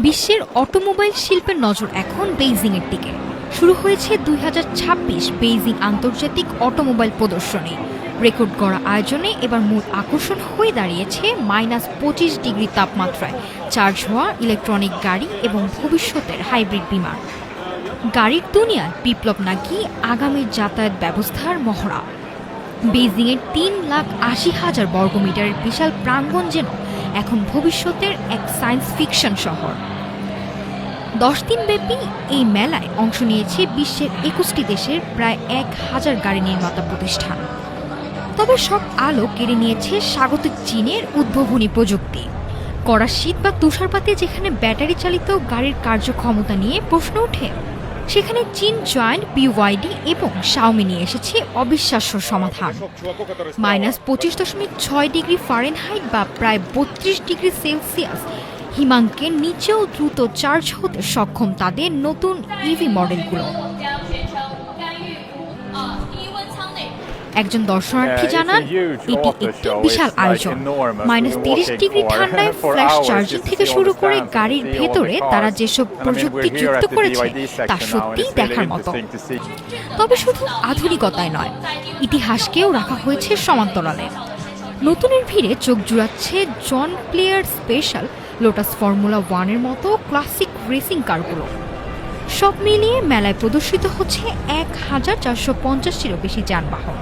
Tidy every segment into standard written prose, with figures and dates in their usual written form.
বিশ্বের অটোমোবাইল শিল্পের নজর এখন বেইজিংয়ের দিকে। শুরু হয়েছে 2026 বেইজিং আন্তর্জাতিক অটোমোবাইল প্রদর্শনী। রেকর্ড গড়া আয়োজনে এবার মূল আকর্ষণ হয়ে দাঁড়িয়েছে -25 ডিগ্রি তাপমাত্রায় চার্জ হওয়া ইলেকট্রনিক গাড়ি এবং ভবিষ্যতের হাইব্রিড বিমান। গাড়ির দুনিয়ায় বিপ্লব নাকি আগামীর যাতায়াত ব্যবস্থার মহড়া। বেইজিংয়ের 3,80,000 বর্গমিটারের বিশাল প্রাঙ্গণ যেন এখন ভবিষ্যতের এক সায়েন্স ফিকশন শহর। 10 দিনব্যাপী এই মেলায় অংশ নিয়েছে বিশ্বের 21টি দেশের প্রায় 1,000 গাড়ি নির্মাতা প্রতিষ্ঠান। তবে সব আলো কেড়ে নিয়েছে স্বাগতিক চীনের উদ্ভাবনী প্রযুক্তি। কড়া শীত বা তুষারপাতে যেখানে ব্যাটারি চালিত গাড়ির কার্যক্ষমতা নিয়ে প্রশ্ন ওঠে, সেখানে চীন জয়েন্ট BYD এবং শাওমি নিয়ে এসেছে অবিশ্বাস্য সমাধান। -25.6 ডিগ্রি ফারেনহাইট বা প্রায় 32 ডিগ্রি সেলসিয়াস হিমাঙ্কের নিচেও দ্রুত চার্জ হতে সক্ষম তাদের নতুন ইভি মডেলগুলো। একজন দর্শনার্থী জানান, এটি একটি বিশাল আয়োজন। -30 ডিগ্রি ঠান্ডায় ফ্ল্যাশ চার্জিং থেকে শুরু করে গাড়ির ভেতরে তারা যেসব প্রযুক্তি যুক্ত করেছে তা সত্যিই দেখার মতো। তবে শুধু আধুনিকতায় নয়, ইতিহাসকেও রাখা হয়েছে সমান্তরালে। নতুনের ভিড়ে চোখ জুড়াচ্ছে জন প্লেয়ার স্পেশাল, লোটাস ফর্মুলা 1-এর মতো ক্লাসিক রেসিং কারগুলো। সব মিলিয়ে মেলায় প্রদর্শিত হচ্ছে 1,450টিরও বেশি যানবাহন।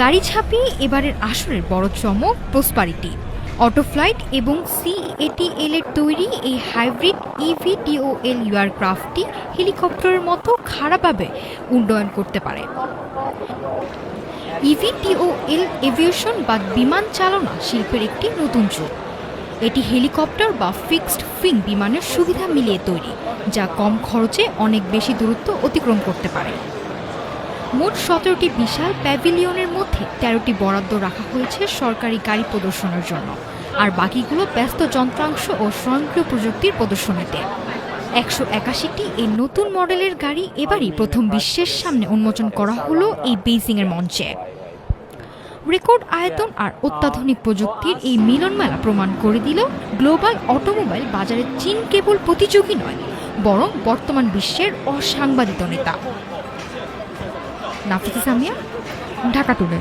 গাড়ি ছাপিয়ে এবারের আসরের বড় চমক প্রসপারিটি। অটোফ্লাইট এবং CATL এর তৈরি এই হাইব্রিড EVTOL এয়ারক্রাফটটি হেলিকপ্টারের মতো খাড়াভাবে উড্ডয়ন করতে পারে। EVTOL এভিয়েশন বা বিমান চালনা শিল্পের একটি নতুন যুগ। এটি হেলিকপ্টার বা ফিক্সড উইং বিমানের সুবিধা মিলিয়ে তৈরি, যা কম খরচে অনেক বেশি দূরত্ব অতিক্রম করতে পারে। মোট 17টি বিশাল প্যাভিলিয়নের মধ্যে 13টি বরাদ্দ রাখা হয়েছে সরকারি গাড়ি প্রদর্শনের জন্য, আর বাকিগুলো ব্যস্ত যন্ত্রাংশ ও স্বয়ংক্রিয় প্রযুক্তির প্রদর্শনীতে। 181টি এই নতুন মডেলের গাড়ি এবারই প্রথম বিশ্বের সামনে উন্মোচন করা হলো এই বেইজিংয়ের মঞ্চে। রেকর্ড আয়তন আর অত্যাধুনিক প্রযুক্তির এই মিলনমেলা প্রমাণ করে দিল, গ্লোবাল অটোমোবাইল বাজারে চীন কেবল প্রতিযোগী নয়, বরং বর্তমান বিশ্বের অসাংবাদিত নেতা। নাফিসা সামিয়া, ঢাকা টুডে।